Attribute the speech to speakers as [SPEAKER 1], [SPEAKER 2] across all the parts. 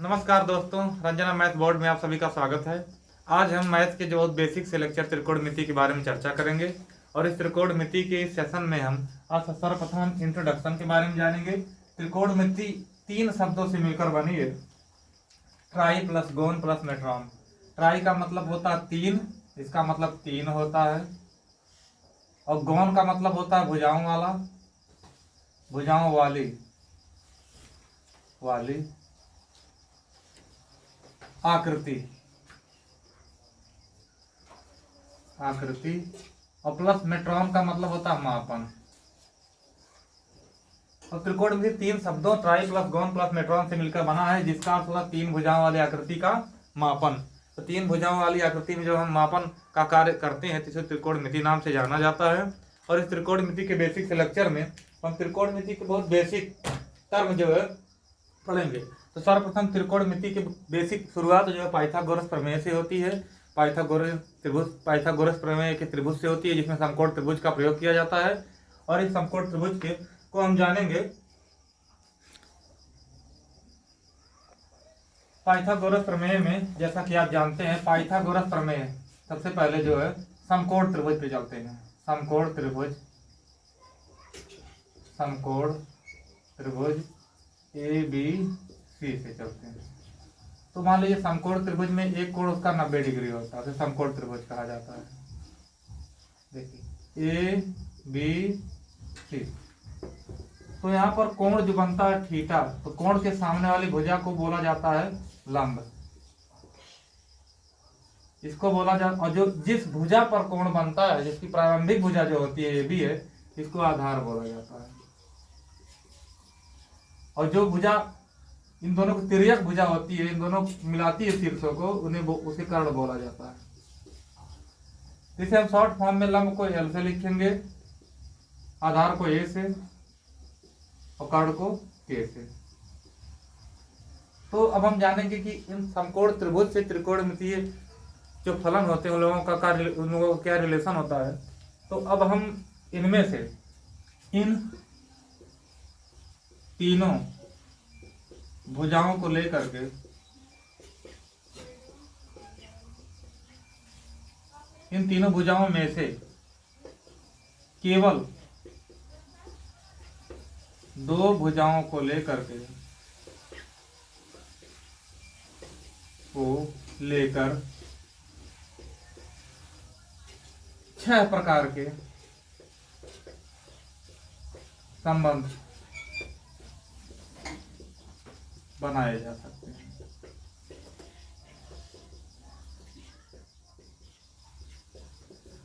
[SPEAKER 1] नमस्कार दोस्तों, Ranjana math board में आप सभी का स्वागत है। आज हम मैथ के जो बहुत बेसिक से लेक्चर त्रिकोणमिति के बारे में चर्चा करेंगे और इस त्रिकोणमिति के इस सेशन में हम आज सर्वप्रथम इंट्रोडक्शन के बारे में जानेंगे। त्रिकोणमिति तीन शब्दों से मिलकर बनी है, ट्राई प्लस गोन प्लस मेट्रॉन। ट्राई का मतलब होता है तीन, इसका मतलब तीन होता है, और गोन का मतलब होता है भुजाओं वाला, भुजाओं वाली वाली आकृति और प्लस मेट्रॉन का मतलब होता है मापन। और त्रिकोणमिति तीन शब्दों ट्राई प्लस गोन प्लस मेट्रॉन से मिलकर बना है, जिसका अर्थ होता तीन भुजाओं वाली आकृति का मापन। तो तीन भुजाओं वाली आकृति में जो हम मापन का कार्य करते हैं तो इसे त्रिकोणमिति नाम से जाना जाता है। और इस त्रिकोणमिति के बेसिक से लेक्चर में हम त्रिकोणमिति के बहुत बेसिक टर्म जो है पढ़ेंगे। तो सर्वप्रथम त्रिकोणमिति के बेसिक शुरुआत जो है पाइथागोरस प्रमेय से होती है। पाइथागोरस प्रमेय के त्रिभुज से होती है, जिसमें समकोण त्रिभुज का प्रयोग किया जाता है। और इस समकोण त्रिभुज के को हम जानेंगे पाइथागोरस प्रमेय में। जैसा कि आप जानते हैं पाइथागोरस प्रमेय सबसे पहले जो है समकोण त्रिभुज पे चलते हैं। समकोण त्रिभुज ए बी सी से चलते हैं। तो मान लीजिए समकोण त्रिभुज में एक कोण उसका 90 डिग्री होता है, तो समकोण त्रिभुज कहा जाता है। देखिए ए बी सी, तो यहाँ पर कोण जो बनता है थीटा, तो कोण के सामने वाली भुजा को बोला जाता है लंब, इसको बोला जाता। और जो जिस भुजा पर कोण बनता है, जिसकी प्रारंभिक भुजा जो होती है ए बी है, इसको आधार बोला जाता है। और जो भुजा इन दोनों को तिर्यक भुजा होती है, इन दोनों मिलाती है शीर्षों को, उन्हें उसे कर्ण बोला जाता है। इसे हम शॉर्ट फॉर्म में लंब को एल से लिखेंगे, आधार को ए से और कर्ण को के से। तो अब हम जानेंगे कि इन समकोण त्रिभुज से त्रिकोणमितीय जो फलन होते हैं उन लोगों का क्या रिलेशन होता है। तो अब हम इनमें से इन तीनों भुजाओं को लेकर के इन तीनों भुजाओं में से केवल दो भुजाओं को लेकर छह प्रकार के संबंध बनाए जा सकते हैं।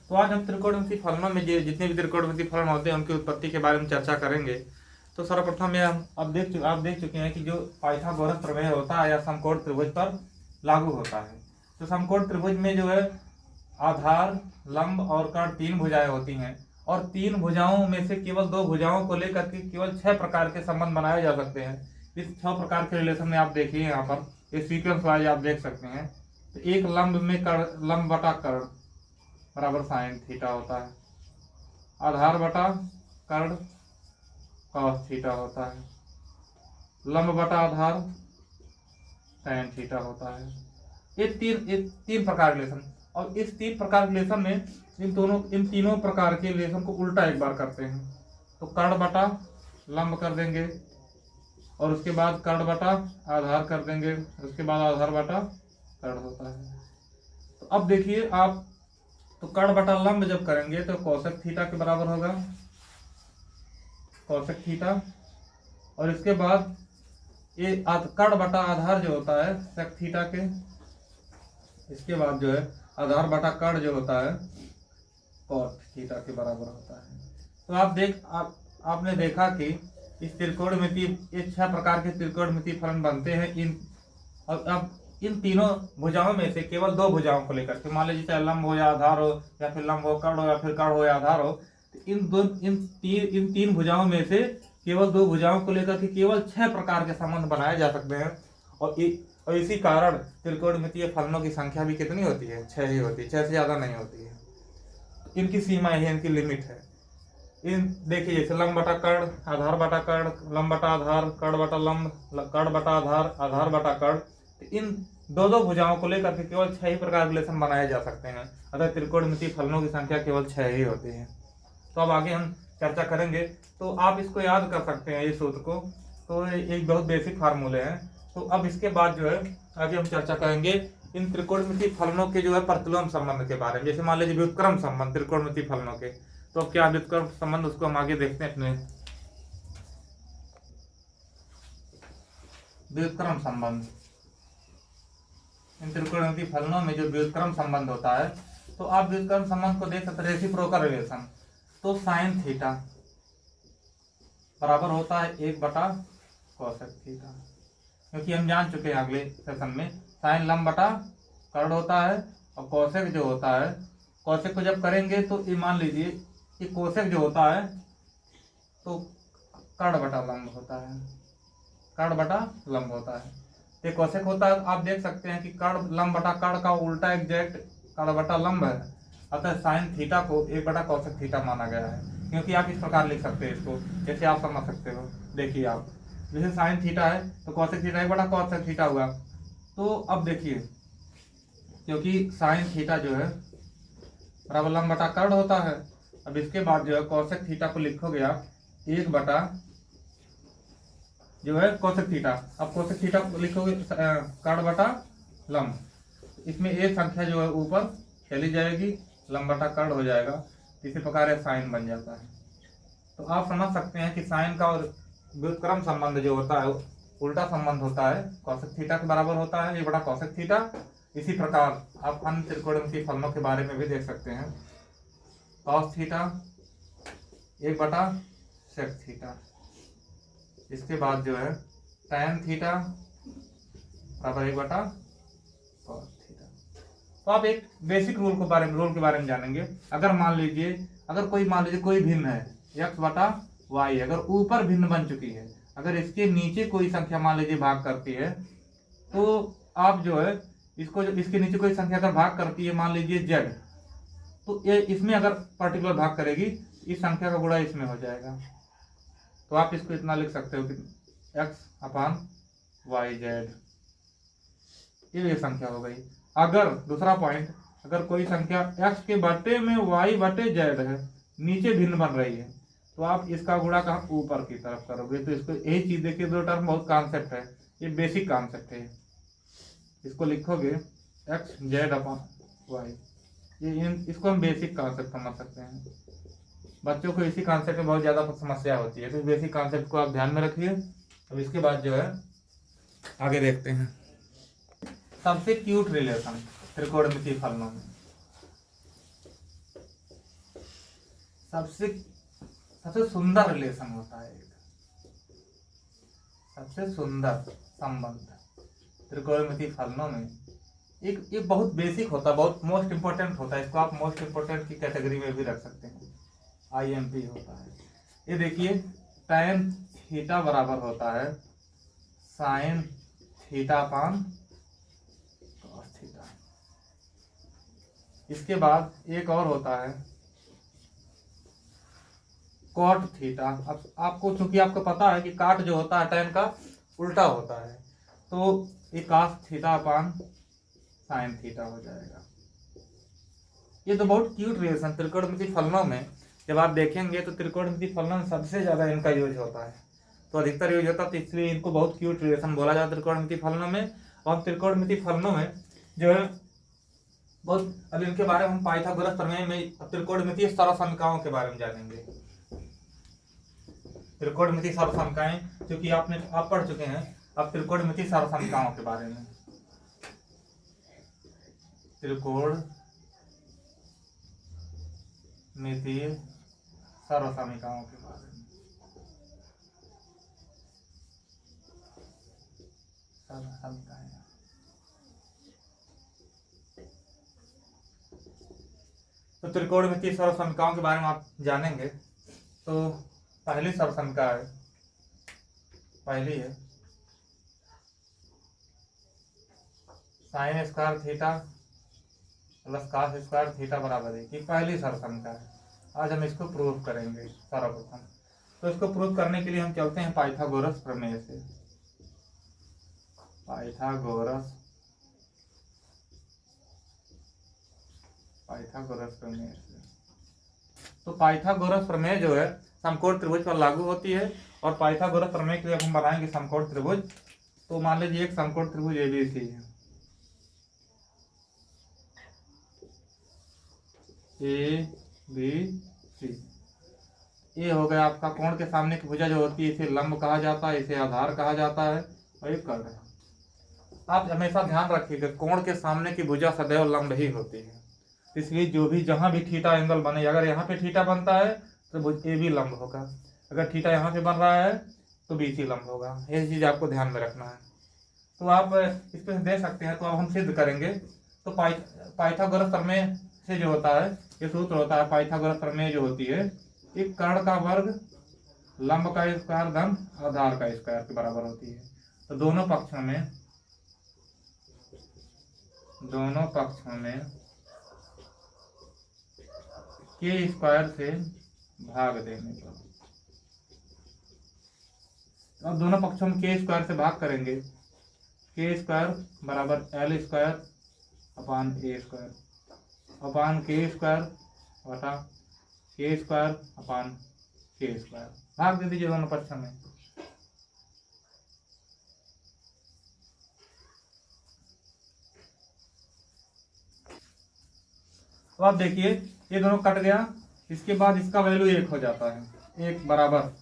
[SPEAKER 1] तो आज हम त्रिकोणमिति फलनों में जितने भी त्रिकोणमिति फलन होते हैं उनकी उत्पत्ति के बारे में चर्चा करेंगे। तो सर्वप्रथम ये हम आप देख चुके हैं कि जो पाइथागोरस प्रमेय होता है या समकोण त्रिभुज पर लागू होता है। तो समकोण त्रिभुज में जो है आधार, लंब और कर्ण तीन भुजाएं होती हैं, और तीन भुजाओं में से केवल दो भुजाओं को लेकर के केवल छह प्रकार के संबंध बनाए जा सकते हैं। इस छह प्रकार के रिलेशन में आप देखिए यहाँ पर इस सीक्वेंस वाइज आप देख सकते हैं। तो एक लंब में लंब बटा कर्ण बराबर साइन थीटा होता है, आधार बटा कर्ण कॉस थीटा होता है, लंब बटा आधार tan थीटा होता है। ये तीन प्रकार के रिलेशन। और इस तीन प्रकार के रिलेशन में इन तीनों प्रकार के रिलेशन को उल्टा एक बार करते हैं। तो कर्ण बटा लंब कर देंगे, और उसके बाद कर्ण बटा आधार कर देंगे, उसके बाद आधार बटा कर्ण होता है। तो अब देखिए आप, तो कर्ण बटा लंब जब करेंगे तो कोसेक थीटा के बराबर होगा, कोसेक थीटा। और इसके बाद ये कर्ण बटा आधार जो होता है सेक थीटा के, इसके बाद जो है आधार बटा कर्ण जो होता है कॉट थीटा के बराबर होता है। तो आपने देखा कि इस त्रिकोणमिति ये छह प्रकार के त्रिकोणमिति फलन बनते हैं। अब इन तीनों भुजाओं में से केवल दो भुजाओं को लेकर के, मान लीजिए चाहे लंब हो या आधार हो, या फिर लंब हो कर्ण हो, या फिर कर्ण हो या आधार हो, तो इन तीन भुजाओं में से केवल दो भुजाओं को लेकर के केवल छह प्रकार के संबंध बनाए जा सकते हैं। और इसी कारण त्रिकोणमितीय फलनों की संख्या भी कितनी होती है? छह ही होती है, छह से ज्यादा नहीं होती है। इनकी सीमा है, इनकी लिमिट है। इन देखिए जैसे लंब बटा कर्ण, आधार बटा कर्ण, लंब बटा आधार, कर्ण बटा लंब, कर्ण बटा आधार, आधार बटा कर्ण, तो इन दो दो भुजाओं को लेकर के केवल 6 ही प्रकार के रिलेशन बनाए जा सकते हैं। अतः त्रिकोणमितीय फलनों की संख्या केवल 6 ही होती है। तो अब आगे हम चर्चा करेंगे, तो आप इसको याद कर सकते हैं ये सूत्र को, तो एक बहुत बेसिक फार्मूले हैं। तो अब इसके बाद जो है आगे हम चर्चा करेंगे इन त्रिकोणमितीय फलनों के जो है प्रतिलोम संबंध के बारे में। जैसे मान लीजिए व्युत्क्रम संबंध त्रिकोणमितीय फलनों के, तो अब क्या व्युत्क्रम संबंध उसको हम आगे देखते हैं अपने। व्युत्क्रम संबंध, इन त्रिकोणमितीय फलनों में जो व्युत्क्रम संबंध होता है, तो आप व्युत्क्रम संबंध को देख सकते हैं रेसिप्रोकल रिलेशन। तो साइन थीटा बराबर होता है 1 बटा कोसेक थीटा, क्योंकि हम जान चुके हैं अगले सेशन में साइन लंब बटा कर्ण होता है, और कोसेक जो होता है, कोसेक को जब करेंगे तो ये मान लीजिए कि कोसेक जो होता है तो कर्ण बटा लंब होता है, कर्ण बटा लंब होता है। तो कोसेक होता है, आप देख सकते हैं कि कर्ण लंब बटा कर्ण का उल्टा एग्जैक्ट कर्ण बटा लंब है, अतः साइन थीटा को 1 बटा कोसेक थीटा माना गया है। क्योंकि आप इस प्रकार लिख सकते हैं इसको, जैसे आप समझ सकते हो। देखिए आप, जैसे साइन थीटा है तो कोसेक थीटा 1 बटा कोसेक थीटा हुआ। तो अब देखिए, क्योंकि साइन थीटा जो है बराबर लंब बटा कर्ण होता है, अब इसके बाद जो है कोसेक थीटा को लिखोगे आप 1 बटा जो है कोसेक थीटा। अब कोसेक थीटा को लिखोगे कर्ण बटा लंब, इसमें एक संख्या जो है ऊपर चली जाएगी, लंब बटा कर्ण हो जाएगा, इसी प्रकार यह साइन बन जाता है। तो आप समझ सकते हैं कि साइन का और व्युत्क्रम संबंध जो होता है उल्टा संबंध होता है, कोसेक थीटा के बराबर होता है 1 बटा कोसेक थीटा। इसी प्रकार आप अन्य त्रिकोणमितीय फलनों के बारे में भी देख सकते हैं, कॉस थीटा 1 बटा सेक थीटा, इसके बाद जो है टैन थीटा बराबर 1 बटा कॉस थीटा। तो आप एक बेसिक रूल के बारे में जानेंगे। अगर मान लीजिए कोई भिन्न है x बटा वाई, अगर ऊपर भिन्न बन चुकी है, अगर इसके नीचे कोई संख्या मान लीजिए भाग करती है, तो आप जो है इसके नीचे कोई संख्या अगर भाग करती है मान लीजिए z, तो ये इसमें अगर पर्टिकुलर भाग करेगी, इस संख्या का गुणा इसमें हो जाएगा। तो आप इसको इतना लिख सकते हो कि x अपान वाई जेड, ये संख्या हो गई। अगर दूसरा पॉइंट, अगर कोई संख्या x के बटे में y बटे जेड है, नीचे भिन्न बन रही है, तो आप इसका गुणा कहाँ ऊपर की तरफ करोगे। तो इसको यही चीज देखिए, दो टर्म बहुत कॉन्सेप्ट है, ये बेसिक कॉन्सेप्ट है। इसको लिखोगे x जेड अपॉन वाई, ये इसको हम बेसिक कॉन्सेप्ट समझ सकते हैं। बच्चों को इसी कॉन्सेप्ट में बहुत ज्यादा समस्या होती है, तो बेसिक कॉन्सेप्ट को आप ध्यान में रखिए। अब इसके बाद जो है आगे देखते हैं सबसे क्यूट रिलेशन त्रिकोणमितीय फलनों में। सबसे सुंदर रिलेशन होता है, सबसे सुंदर संबंध त्रिकोणमितीय फलनों में एक बहुत बेसिक होता है, बहुत मोस्ट इंपोर्टेंट होता है। इसको आप मोस्ट इंपोर्टेंट की कैटेगरी में भी रख सकते हैं, IMP होता है। ये देखिए tan थीटा बराबर होता है sine theta upon cos theta. इसके बाद एक और होता है कॉट थीटा। अब आपको, चूंकि आपको पता है कि काट जो होता है tan का उल्टा होता है, तो ये cos theta upon sine theta हो जाएगा। ये तो बहुत क्यूट रिलेशन त्रिकोणमितीय फलनों में जब आप देखेंगे, तो त्रिकोणमितीय फलनों में सबसे ज्यादा इनका यूज होता है, तो अधिकतर यूज होता है, तो इसलिए इनको बहुत क्यूट रिलेशन बोला जाता है त्रिकोणमितीय फलनों में। और त्रिकोणमितीय फलनों में जो है बहुत, अब इनके बारे में हम पाइथागोरस प्रमेय में त्रिकोणमितीय सर्वसंख्याओं के बारे में जानेंगे। त्रिकोणमितीय सर्वसंख्याएं, क्योंकि आप पढ़ चुके हैं, अब त्रिकोणमितीय सर्वसंख्याओं के बारे में, त्रिकोणमितीय सर्वसमीकरणों के बारे में, सर्वसमीकरण। तो त्रिकोणमितीय सर्वसमीकरणों के बारे में आप जानेंगे। तो पहली सर्वसमीकरण है, पहली है sine square theta plus cos square theta बराबर है, कि पहली सर्वसमीकरण है। आज हम इसको प्रूव करेंगे सर्वप्रथम। तो इसको प्रूव करने के लिए हम चलते हैं पाइथागोरस प्रमेय से। पाइथागोरस प्रमेय से। तो पाइथागोरस प्रमेय जो है समकोण त्रिभुज पर लागू होती है। और पाइथागोरस प्रमेय के लिए हम बनाएंगे समकोण त्रिभुज। तो मान लीजिए एक समकोण त्रिभुज ABC है, ABC। ये हो गया आपका कोण के सामने की भुजा जो होती है, इसे लंब कहा जाता है, इसे आधार कहा जाता है, और ये कर्ण है। आप हमेशा ध्यान रखिएगा कोण के सामने की भुजा सदैव लंब ही होती है, इसलिए जो भी जहां भी थीटा एंगल बने, अगर यहाँ पे थीटा बनता है तो भुज ए भी लंब होगा, अगर थीटा यहाँ पे बन रहा है तो BC लंब होगा। ये चीज आपको ध्यान में रखना है। तो आप इस पे दे सकते हैं। तो अब हम सिद्ध करेंगे। तो पाइथागोरस प्रमेय से जो होता है, ये सूत्र होता है पाइथागोरस प्रमेय जो होती है, एक कर्ण का वर्ग लंब का स्क्वायर धन आधार का स्क्वायर के बराबर होती है। तो दोनों पक्षों में के स्क्वायर से भाग देने पर, अब दोनों पक्षों में के स्क्वायर से भाग करेंगे। के स्क्वायर बराबर L square upon A square upon के स्क्वायर बटा के स्क्वायर अपान के स्क्वायर, भाग दे दीजिए दोनों पक्षों में। तो आप देखिए ये दोनों कट गया, इसके बाद इसका वैल्यू 1 हो जाता है, 1 बराबर।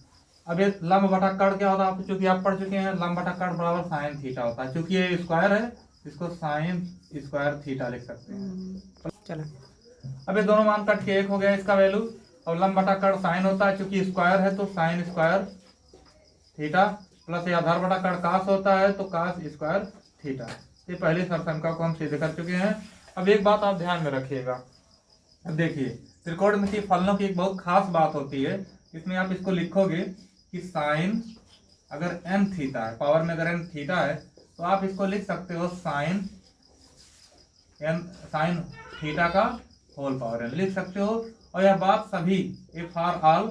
[SPEAKER 1] अब ये लंब बटा कर्ण क्या होता है, आपको चूंकि आप पढ़ चुके हैं, लंब बटा कर्ण बराबर साइन थीटा होता है। चूंकि ये स्क्वायर है, इसको साइन स्क्वायर थीटा लिख सकते हैं। चलो अब ये दोनों मान कट के 1 हो गया इसका वैल्यू। और लंब बटा कर्ण साइन होता है, चूंकि स्क्वायर है तो साइन स्क्वायर थीटा, प्लस ये आधार बटा कर्ण कास होता है तो कास स्क्वायर थीटा। ये पहली सर्वसंख्या को हम सिद्ध कर चुके हैं। अब एक बात आप ध्यान में रखिएगा, देखिए त्रिकोणमितीय फलनों की एक बहुत खास बात होती है। इसमें आप इसको लिखोगे कि साइन अगर n थीटा है, पावर में अगर n थीटा है, तो आप इसको लिख सकते हो साइन थीटा का होल पावर n लिख सकते हो। और यह बात सभी फॉर ऑल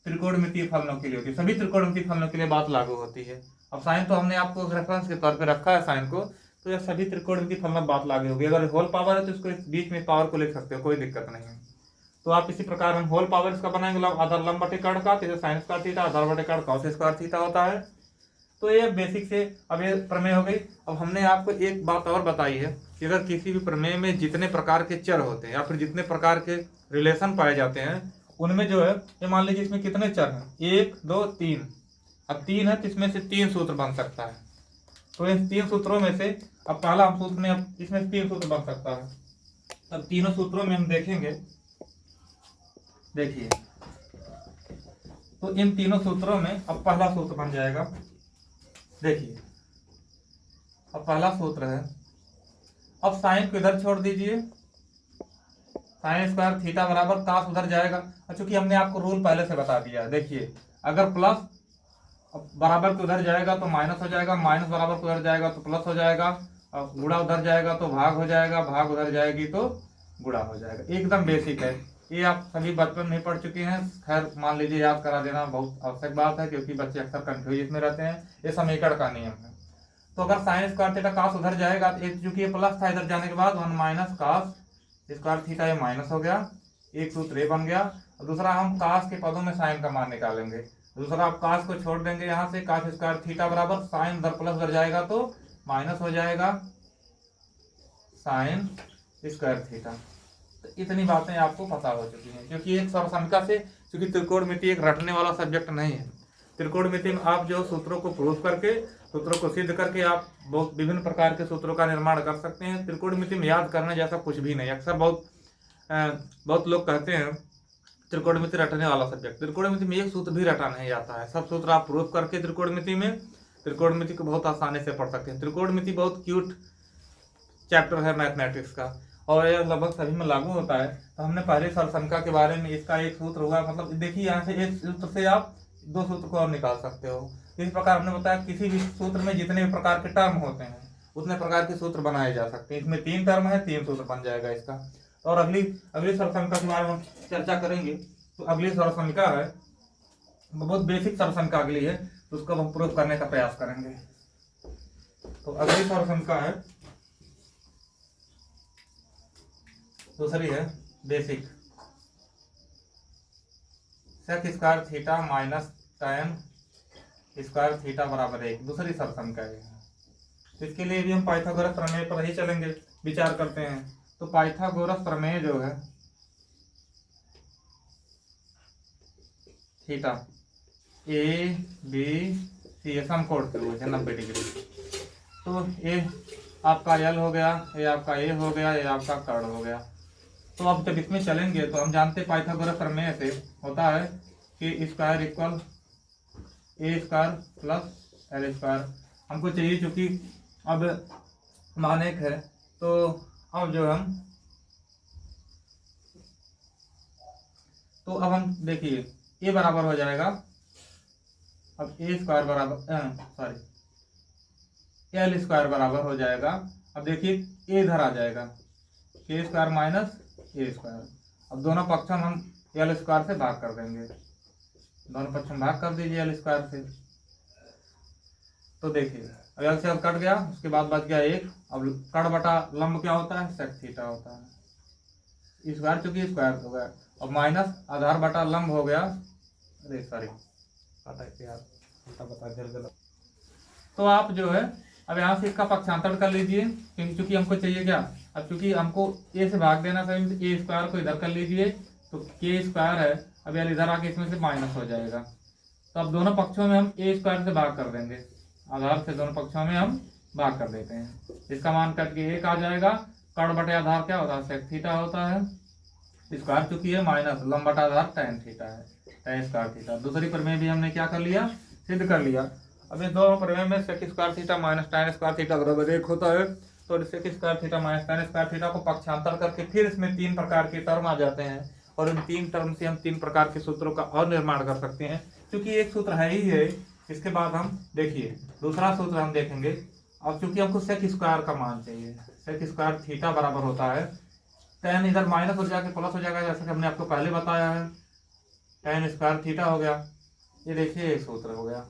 [SPEAKER 1] त्रिकोणमितीय फलनों के लिए होती है, सभी त्रिकोणमितीय फलनों के लिए बात लागू होती है। अब साइन तो हमने आपको रेफरेंस के तौर पे रखा है साइन को, तो यह सभी त्रिकोणमितीय फलन बात लागू होगी। अगर होल पावर है तो इसको बीच में पावर को लिख सकते हो, कोई दिक्कत नहीं है। तो आप इसी प्रकार हम होल पावर इसका बनाएंगे आधार लंब बटे कर्ण का, तो साइन स्क्वायर थीटा, आधार बटे कर्ण कॉस स्क्वायर थीटा होता है। तो ये बेसिक से अब ये प्रमेय हो गई। अब हमने आपको एक बात और बताई है कि अगर किसी भी प्रमेय में जितने प्रकार के चर होते हैं या फिर जितने प्रकार के रिलेशन पाए जाते हैं, उनमें जो है, ये मान लीजिए इसमें कितने चर हैं, 1 2 3। अब 3 है तो इसमें से 3 सूत्र बन सकता है। तो इन 3 सूत्रों में से अब पहला हम सूत्र में, अब इसमें 3 सूत्र बन सकता है। अब तीनों सूत्रों में हम देखेंगे, देखिए तो इन तीनों सूत्रों में अब पहला सूत्र बन जाएगा। देखिए अब पहला सूत्र है, अब साइन को इधर छोड़ दीजिए, साइन स्क्वायर थीटा बराबर कास उधर जाएगा। और चूंकि हमने आपको रूल पहले से बता दिया है, देखिए अगर प्लस बराबर को उधर जाएगा तो माइनस हो जाएगा, माइनस बराबर को उधर जाएगा तो प्लस हो जाएगा, और गुणा उधर जाएगा तो भाग हो जाएगा, भाग उधर जाएगी तो गुणा हो जाएगा। एकदम बेसिक है, ये आप सभी बचपन में पढ़ चुके हैं। खैर मान लीजिए याद करा देना बहुत आवश्यक बात है, क्योंकि बच्चे अक्सर कंफ्यूज में रहते हैं। ये समीकरण का नियम है। तो अगर साइन स्क्वायर थीटा कास उधर जाएगा, चूंकि ये प्लस था, इधर जाने के बाद 1 माइनस कास स्क्वायर थीटा, ये माइनस हो गया, एक सूत्र ये बन गया। और दूसरा हम कास के पदों में साइन का मान निकालेंगे। दूसरा आप कास को छोड़ देंगे यहाँ से, कास स्क्वायर थीटा बराबर साइन उधर प्लस उधर जाएगा तो माइनस हो जाएगा साइन स्क्वायर थीटा। तो इतनी बातें आपको पता हो चुकी हैं, क्योंकि एक सर्वसंख्या से, क्योंकि त्रिकोणमिति एक रटने वाला सब्जेक्ट नहीं है। त्रिकोणमिति में आप जो सूत्रों को प्रूव करके, सूत्रों को सिद्ध करके आप बहुत विभिन्न प्रकार के सूत्रों का निर्माण कर सकते हैं। त्रिकोणमिति में याद करने जैसा कुछ भी नहीं। अक्सर बहुत लोग कहते हैं त्रिकोणमिति रटने वाला सब्जेक्ट। त्रिकोणमिति में एक सूत्र भी रटा नहीं जाता है, सब सूत्र आप प्रूव करके त्रिकोणमिति को बहुत आसानी से पढ़ सकते हैं। त्रिकोणमिति बहुत क्यूट चैप्टर है मैथमेटिक्स का, और यह लगभग सभी में लागू होता है। तो हमने पहले सर्वसंख्या के बारे में, इसका एक सूत्र हुआ, मतलब देखिए यहाँ से एक सूत्र से आप 2 सूत्र को और निकाल सकते हो। इस प्रकार हमने बताया किसी भी सूत्र में जितने भी प्रकार के टर्म होते हैं उतने प्रकार के सूत्र बनाए जा सकते हैं। इसमें 3 टर्म है, 3 सूत्र बन जाएगा इसका। और अगली अगली सरसंख्या के बारे में हम चर्चा करेंगे। तो अगली सरसंख्या है, बहुत बेसिक सरसंख्या अगली है, तो उसको हम प्रूफ करने का प्रयास करेंगे। तो अगली सरसंख्या है, दूसरी है basic, sec square theta minus tan square theta बराबर 1, दूसरी सरसंख्या है। तो इसके लिए भी हम पाइथागोरस प्रमेय पर ही चलेंगे, विचार करते हैं। तो पाइथागोरस प्रमेय जो है थीटा ए बी सी समकोण त्रिभुज है 90 डिग्री। तो ए आपका एल हो गया, ये आपका ए हो गया, ये आपका कर्ण हो गया। तो अब जब इसमें चलेंगे तो हम जानते पाइथागोरस प्रमेय से होता है कि स्क्वायर इक्वल ए स्क्वायर प्लस एल स्क्वायर हमको चाहिए, चूंकि अब मानेक है। तो अब जो हम देखिए ए बराबर हो जाएगा, अब ए स्क्वायर बराबर एल स्क्वायर बराबर हो जाएगा। अब देखिए ए इधर आ जाएगा, के स्क्वायर माइनस ए स्क्वायर। अब दोनों पक्षों में हम एल स्क्वायर से भाग कर देंगे, दोनों पक्षों में भाग कर दीजिए एल स्क्वायर से। तो देखिए अब एल से कट गया, उसके बाद बच गया 1। अब कर्ण बटा लंब क्या होता है, सेक थीटा होता है। स्क्वायर चूंकि स्क्वायर हो गया, अब माइनस आधार बटा लंब हो गया, अरे सॉरी बता। तो आप जो है अब यहाँ से इसका पक्षांतर कर लीजिए, क्योंकि हमको चाहिए क्या, अब चूंकि हमको ए से भाग देना चाहिए, तो ए स्क्वायर को इधर कर लीजिए, तो के स्क्वायर है, अब यार इधर आके इसमें से माइनस हो जाएगा। तो अब दोनों पक्षों में हम ए स्क्वायर से भाग कर देंगे, आधार से दोनों पक्षों में हम भाग कर देते हैं। इसका मान कट के 1 आ जाएगा। कर्ण बटे आधार क्या होता है, सेक थीटा होता है। स्क्वायर चूंकि है माइनस लंब बटा आधार tan थीटा है, tan स्क्वायर थीटा। दूसरी प्रमेय भी हमने क्या कर लिया, सिद्ध कर लिया। अब इन दोनों प्रमेय में sec square theta minus tan square theta बराबर 1 होता है। तो sec square theta minus tan square theta को पक्षांतर करके फिर इसमें 3 प्रकार के टर्म आ जाते हैं, और इन 3 टर्म से हम 3 प्रकार के सूत्रों का और निर्माण कर सकते हैं। क्योंकि एक सूत्र है ही है, इसके बाद हम देखिए दूसरा सूत्र हम देखेंगे। अब चूंकि हमको सेक स्क्वायर का मान चाहिए, सेक स्क्वायर थीटा बराबर होता है tan इधर माइनस हो जाके प्लस हो जाएगा, जैसे कि हमने आपको पहले बताया है। tan स्क्वायर थीटा हो गया, ये देखिए एक सूत्र हो गया।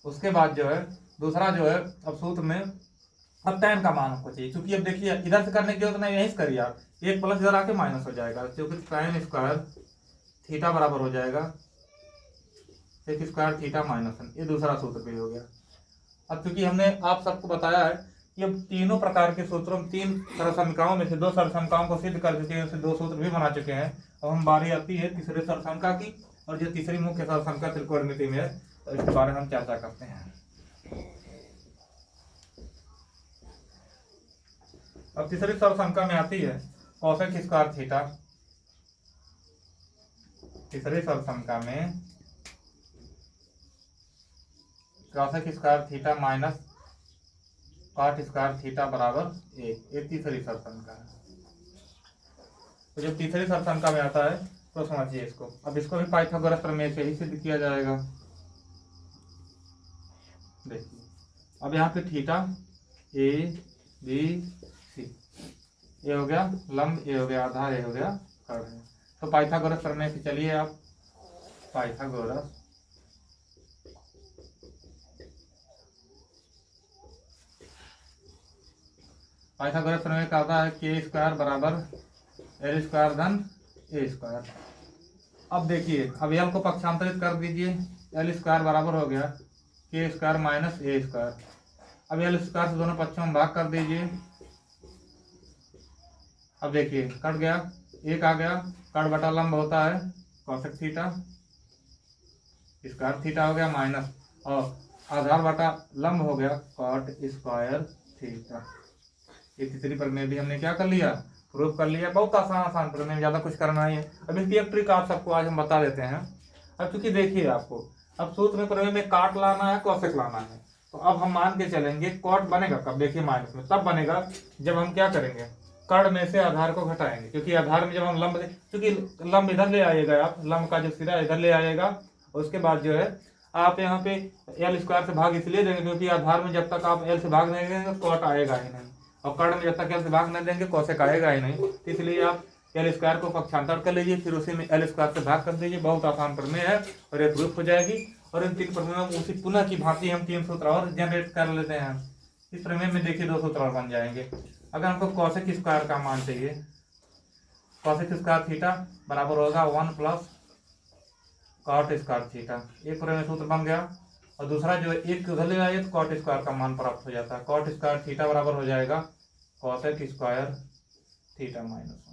[SPEAKER 1] उसके बाद जो है दूसरा जो है, अब सूत्र में अब tan का मान हमको चाहिए, क्योंकि अब देखिए इधर से करने की जरूरत नहीं, यहीं से करिए आप, एक प्लस इधर आके माइनस हो जाएगा, क्योंकि tan स्क्वायर थीटा बराबर हो जाएगा सेक स्क्वायर थीटा माइनस, ये दूसरा सूत्र भी हो गया। अब चूंकि हमने आप सबको बताया है कि अब तीनों प्रकार के सूत्रों, 3 सरसंख्याओं में से 2 सरसंख्याओं को सिद्ध कर चुके हैं, उससे 2 सूत्र भी बना चुके हैं। अब हम बारी आती है तीसरे सरसंख्या की, और जो तीसरी मुख्य सरसंख्या त्रिकोणमिति में है, तो इसके बारे में हम चर्चा करते हैं। अब तीसरी सरसंख्या में आती है कोसेक स्क्वायर थीटा। तीसरी सरसंख्या में cosec square theta minus cot square theta बराबर 1, ये तीसरी सरसंख्या है। तो जब तीसरी सरसंख्या में आता है तो समझिए इसको, अब इसको भी पाइथागोरस प्रमेय से ही सिद्ध किया जाएगा। देखिए अब यहाँ पे थीटा ए बी सी, ये हो गया लंब, ये हो गया आधार, ये हो गया कर्ण। तो पाइथागोरस प्रमेय से चलिए आप, पाइथागोरस प्रमेय का आता है के स्क्वायर बराबर एल स्क्वायर धन ए स्क्वायर। अब देखिए अब एल को पक्षांतरित कर दीजिए, एल स्क्वायर बराबर हो गया के स्क्वायर माइनस ए स्क्वायर। अब एल स्क्वायर से दोनों पक्षों में भाग कर दीजिए। अब देखिए कट गया, 1 आ गया, कर्ण बटा लंब होता है कोसेक थीटा, स्क्वायर थीटा हो गया माइनस, और आधार बटा लंब हो गया कॉट स्क्वायर थीटा। ये तीसरी प्रमेय भी हमने क्या कर लिया, प्रूफ कर लिया। बहुत आसान प्रमेय, ज्यादा कुछ करना ही है। अब इसकी एक ट्रिक आप सबको आज हम बता देते हैं। अब चूंकि देखिए आपको अब सूत्र में प्रमेय में काट लाना है, कोसेक लाना है, तो अब हम मान के चलेंगे कॉट बनेगा कब, देखिए माइनस में तब बनेगा जब हम क्या करेंगे, कर्ण में से आधार को घटाएंगे। क्योंकि आधार में जब हम लंब, क्योंकि लंब इधर ले आइएगा, आप लंब का जो सिरा इधर ले आइएगा, उसके बाद जो है आप यहाँ पे एल स्क्वायर से भाग इसलिए देंगे क्योंकि आधार में जब तक आप एल से भाग नहीं देंगे तो कॉट आएगा ही नहीं। और कर्ण में जब तक एल से भाग नहीं देंगे कोसेक आएगा ही नहीं। तो इसलिए आप एल स्क्वायर को पक्षांतर कर लीजिए, फिर उसी में एल स्क्वायर से भाग कर दीजिए। बहुत आसान प्रमेय है और ये प्रूफ हो जाएगी। और इन 3 प्रमेयों में उसी पुनः की भांति हम 3 सूत्र और जनरेट कर लेते हैं। इस प्रमेय में देखिए 2 सूत्र और बन जाएंगे। अगर हमको कोसेक स्क्वायर का मान चाहिए, कोसेक स्क्वायर थीटा बराबर होगा 1 प्लस कॉट स्क्वायर थीटा, एक प्रमेय सूत्र बन गया। और दूसरा जो है एक उधर ले आइए तो कॉट स्क्वायर का मान प्राप्त हो जाता है। कॉट स्क्वायर थीटा बराबर हो जाएगा कोसेक स्क्वायर थीटा माइनस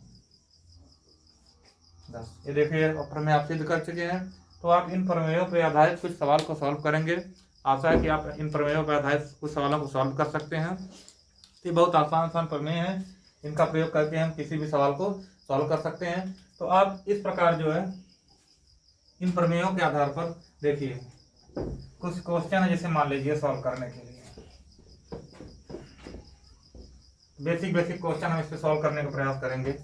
[SPEAKER 1] 10। ये देखिए प्रमेय आप सिद्ध कर चुके हैं। तो आप इन प्रमेयों पर आधारित कुछ सवाल को सॉल्व करेंगे। आशा है कि आप इन प्रमेयों पर आधारित कुछ सवालों को सॉल्व कर सकते हैं। ये बहुत आसान प्रमेय है, इनका प्रयोग करके हम किसी भी सवाल को सॉल्व कर सकते हैं। तो आप इस प्रकार जो है इन प्रमेयों के आधार पर देखिए कुछ क्वेश्चन है, जैसे मान लीजिए सॉल्व करने के लिए बेसिक क्वेश्चन हम इस पे सॉल्व करने का प्रयास करेंगे।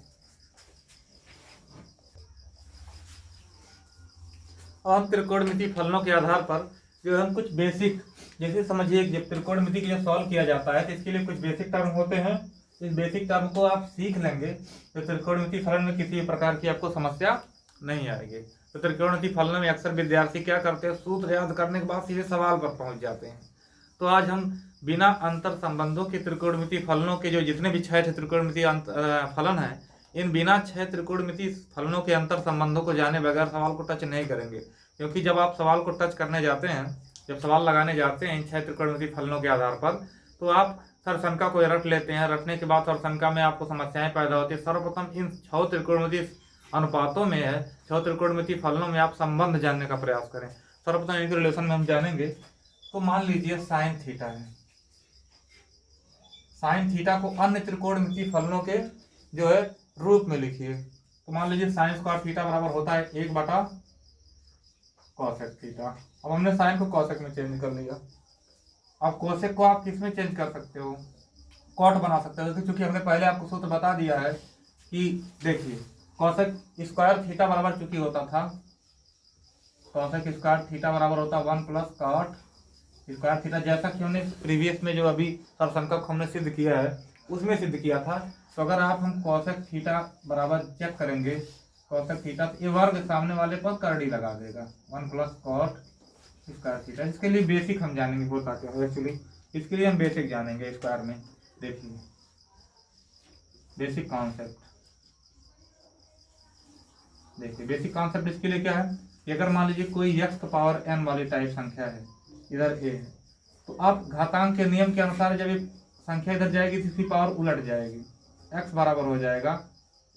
[SPEAKER 1] और हम त्रिकोणमिति फलनों के आधार पर जो हम कुछ बेसिक, जैसे समझिए जब त्रिकोणमिति के लिए सॉल्व किया जाता है तो इसके लिए कुछ बेसिक टर्म होते हैं। इस बेसिक टर्म को आप सीख लेंगे तो त्रिकोणमिति फलन में किसी प्रकार की आपको समस्या नहीं आएगी। तो त्रिकोणमिति फलन में अक्सर विद्यार्थी क्या करते हैं, सूत्र याद करने के बाद सीधे सवाल पर पहुंच जाते हैं। तो आज हम बिना अंतर संबंधों के त्रिकोणमिति फलनों के जो जितने भी 6 त्रिकोणमिति फलन है, इन बिना 6 त्रिकोणमिति फलनों के अंतर संबंधों को जाने बगैर सवाल को टच नहीं करेंगे। क्योंकि जब आप सवाल को टच करने जाते हैं, जब सवाल लगाने जाते हैं इन 6 त्रिकोणमिति फलनों के आधार पर, तो आप सरसंख्या को रट लेते हैं। रटने के बाद सरसंख्या में आपको समस्याएं पैदा होती है। सर्वप्रथम इन 6 त्रिकोणमिति अनुपातों में है, 6 त्रिकोणमिति फलनों में आप संबंध जानने का प्रयास करें। सर्वप्रथम इनके रिलेशन में हम जानेंगे। तो मान लीजिए साइन थीटा है, साइन थीटा को अन्य त्रिकोणमिति फलनों के जो है रूप में लिखिए। तो मान लीजिए साइन स्क्वायर थीटा बराबर होता है 1 बटा कोसेक थीटा। अब हमने साइन को कोसेक में चेंज कर लिया। अब कोसेक को आप किस में चेंज कर सकते हो, कॉट बना सकते हो। क्योंकि हमने पहले आपको सूत्र बता दिया है कि देखिए कोसेक स्क्वायर थीटा बराबर चूंकि होता था, कोसेक स्क्वायर थीटा बराबर होता 1 प्लस कॉट स्क्वायर थीटा, जैसा कि हमने प्रीवियस में जो अभी सरसंख्यक हमने सिद्ध किया है उसमें सिद्ध किया था। तो अगर आप हम कोसेक थीटा बराबर चेक करेंगे, कोसेक थीटा, तो ये वर्ग सामने वाले पर करड़ी लगा देगा 1 प्लस कॉट स्क्वायर थीटा। इसके लिए बेसिक हम जानेंगे होता क्या है एक्चुअली, इसके लिए हम बेसिक जानेंगे स्क्वायर में। देखिए बेसिक कॉन्सेप्ट, देखिए बेसिक कॉन्सेप्ट इसके लिए क्या है कि अगर मान लीजिए कोई x पावर n वाली टाइप संख्या है, इधर a है, तो आप घातांक के नियम के अनुसार जब ये संख्या इधर जाएगी तो इसकी पावर उलट जाएगी। x बराबर हो जाएगा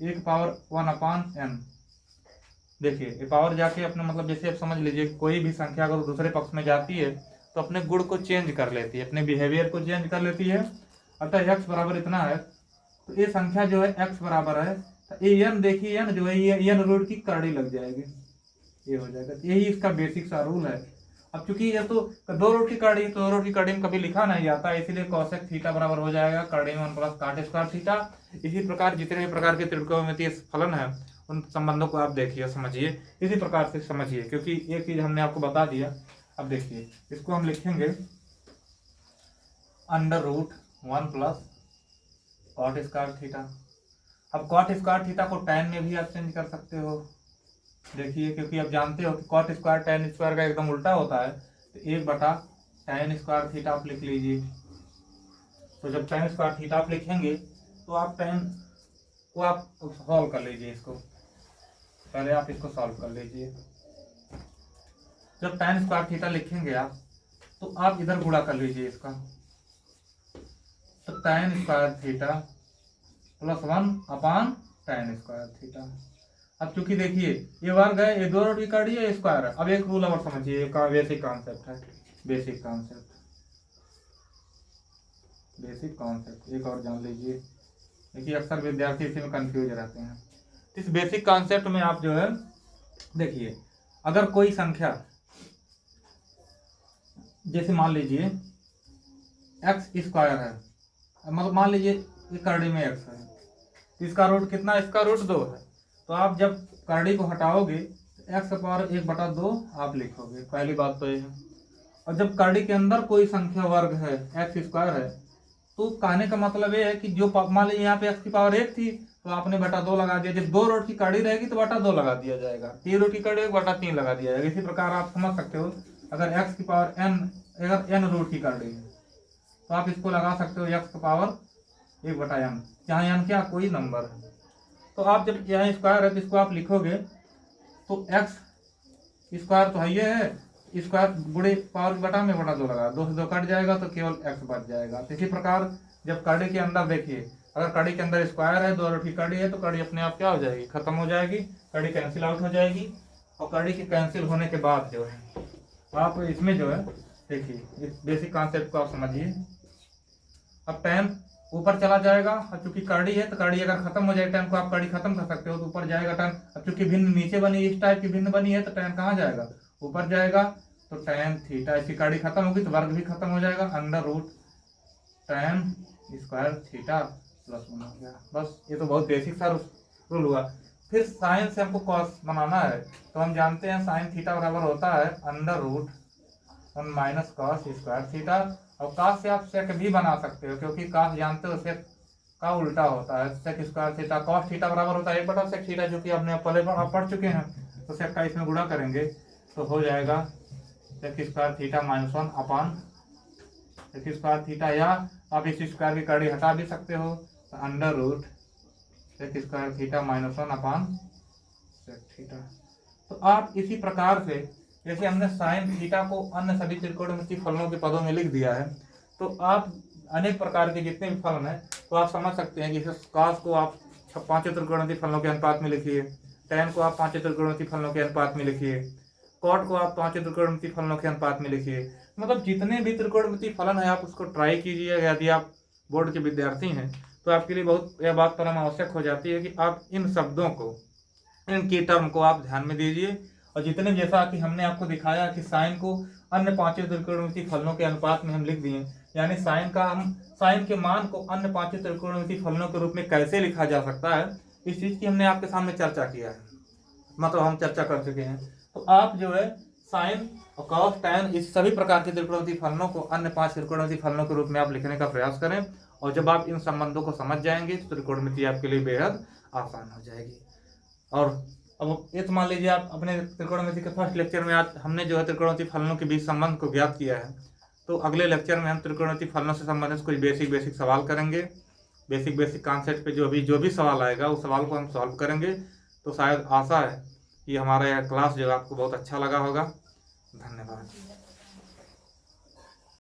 [SPEAKER 1] 1 पावर 1/n। देखिए ये पावर जाके अपने मतलब जैसे आप समझ लीजिए कोई भी संख्या अगर दूसरे पक्ष में जाती है तो अपने गुण को चेंज कर लेती है, अपने बिहेवियर को चेंज कर लेती है। अतः x बराबर इतना है तो ये संख्या जो है x बराबर है तो ये n, देखिए n जो है ये n रूट की करड़ी लग जाएगी, ये हो जाएगा। यही इसका बेसिक सा रूल है। अब चूंकि ये तो 2 रूट की करड़ी, तो 2 रूट की करड़ी में कभी लिखा नहीं जाता, इसीलिए कोसेक थीटा बराबर हो जाएगा करड़ी में 1 प्लस कॉट स्क्वायर थीटा। इसी प्रकार जितने भी प्रकार के त्रिकोणमितीय फलन है उन संबंधों को आप देखिए, समझिए, इसी प्रकार से समझिए, क्योंकि एक चीज हमने आपको बता दिया। अब देखिए इसको हम लिखेंगे √1 प्लस कॉट स्क्वायर थीटा। अब कॉट स्क्वायर थीटा को tan में भी आप चेंज कर सकते हो। देखिए क्योंकि आप जानते हो कि कॉट स्क्वायर tan स्क्वायर का एकदम उल्टा होता है, तो 1 बटा tan स्क्वायर थीटा आप लिख लीजिए। तो जब tan स्क्वायर थीटा आप लिखेंगे तो आप tan को आप सॉल्व कर लीजिए, इसको पहले आप इसको सॉल्व कर लीजिए। जब tan स्क्वायर थीटा लिखेंगे आप तो आप इधर गुणा कर लीजिए इसका, तो tan square theta plus 1/tan square theta. अब चूंकि देखिए ये वर्ग है, ये 2 रूट की करड़ी है, स्क्वायर है। अब एक रूल और समझिए, बेसिक कॉन्सेप्ट है, बेसिक कॉन्सेप्ट, बेसिक कॉन्सेप्ट एक और जान लीजिए, क्योंकि अक्सर विद्यार्थी इसी में कंफ्यूज रहते हैं। इस बेसिक कॉन्सेप्ट में आप जो है देखिए अगर कोई संख्या जैसे मान लीजिए x स्क्वायर है, मतलब मान लीजिए ये करड़ी में x है, तो इसका रूट कितना, इसका रूट 2 है। तो आप जब करड़ी को हटाओगे तो x पावर 1/2 आप लिखोगे, पहली बात तो ये है। और जब करड़ी के अंदर कोई संख्या वर्ग है x स्क्वायर है तो कहने का मतलब ये है कि जो मान लीजिए यहाँ पे x की पावर 1 थी तो आपने बटा 2 लगा दिया। जब 2 रोट की कड़ी रहेगी तो बटा 2 लगा दिया जाएगा, 3 रोट की कड़ी रहेगी बटा 3 लगा दिया जाएगा। इसी प्रकार आप समझ सकते हो, अगर x की पावर n, अगर n रूट की कड़ी है तो आप इसको लगा सकते हो x की पावर 1 बटा n, जहाँ n क्या कोई नंबर है। तो आप जब यहाँ स्क्वायर है तो इसको आप लिखोगे तो x स्क्वायर तो है, स्क्वायर बुढ़े पावर बटा में बटा 2 लगा, 2 से 2 कट जाएगा तो केवल x बच जाएगा। तो इसी प्रकार जब कड़ी के अंदर देखिए, अगर कड़ी के अंदर स्क्वायर है, 2 रोट की कड़ी है, तो कड़ी अपने आप क्या हो जाएगी, खत्म हो जाएगी, कड़ी कैंसिल आउट हो जाएगी। और कड़ी के कैंसिल होने के बाद जो है आप इसमें जो है देखिए इस बेसिक कॉन्सेप्ट को आप समझिए। अब tan ऊपर चला जाएगा, अब चूंकि कड़ी है तो कड़ी अगर खत्म हो जाए tan को आप कड़ी खत्म कर सकते हो तो ऊपर जाएगा tan। अब चूंकि भिन्न नीचे बनी, इस टाइप की भिन्न बनी है तो tan कहाँ जाएगा, ऊपर जाएगा। तो tan थीटा, इसकी कड़ी खत्म होगी तो वर्ग भी खत्म हो जाएगा, under root tan square theta plus 1 हो गया। बस ये तो बहुत बेसिक सा रूल हुआ। फिर साइन से हमको कॉस बनाना है तो हम जानते हैं साइन थीटा बराबर होता है under root 1 minus cos square theta. और कॉस से आप सेक भी बना सकते हो, क्योंकि कॉस जानते हो सेक का उल्टा होता है, sec square theta. Cos theta बराबर होता है 1 बटा सेक थीटा, जो कि आपने पहले पढ़ चुके हैं। तो सेक का इसमें गुणा करेंगे तो हो जाएगा सेक स्क्वायर थीटा माइनस 1 अपान सेक स्क्वायर थीटा, या आप इस स्क्वायर की कड़ी हटा भी सकते हो तो under root sec square theta minus 1 upon sec theta. तो आप इसी प्रकार से जैसे हमने साइन थीटा को अन्य सभी त्रिकोणमितीय फलनों के पदों में लिख दिया है, तो आप अनेक प्रकार के जितने भी फलन हैं तो आप समझ सकते हैं कि कॉस को आप 5 त्रिकोणमितीय फलनों के अनुपात में लिखिए, tan को आप 5 त्रिकोणमितीय फलनों के अनुपात में लिखिए, कॉट को आप 5 त्रिकोणमितीय फलनों के अनुपात में लिखिए। मतलब जितने भी त्रिकोणमितीय फलन है आप उसको ट्राई कीजिए। यदि आप बोर्ड के विद्यार्थी हैं तो आपके लिए बहुत यह बात परम आवश्यक हो जाती है कि आप इन शब्दों को, इनकी टर्म को आप ध्यान में दीजिए। और जितने, जैसा कि हमने आपको दिखाया कि साइन को अन्य 5 त्रिकोणमितीय फलनों के अनुपात में हम लिख दिए, यानी साइन के मान को अन्य 5 त्रिकोणमितीय फलनों के रूप में कैसे लिखा जा सकता है, इस चीज की हमने आपके सामने चर्चा किया है, मतलब हम चर्चा कर चुके हैं। तो आप जो है साइन और कॉस tan इस सभी प्रकार के त्रिकोणमितीय फलनों को अन्य 5 त्रिकोणमितीय फलनों के रूप में आप लिखने का प्रयास करें। और जब आप इन संबंधों को समझ जाएंगे तो त्रिकोणमिति आपके लिए बेहद आसान हो जाएगी। और अब ये तो मान लीजिए आप अपने त्रिकोणमिति के फर्स्ट लेक्चर में आज हमने जो है त्रिकोणमितीय फलनों के बीच संबंध को ज्ञात किया है। तो अगले लेक्चर में हम त्रिकोणमितीय फलनों से संबंधित कुछ बेसिक सवाल करेंगे। बेसिक कॉन्सेप्ट पे जो भी सवाल आएगा उस सवाल को हम सॉल्व करेंगे। तो शायद आशा है कि हमारा यह क्लास जो है आपको बहुत अच्छा लगा होगा। धन्यवाद।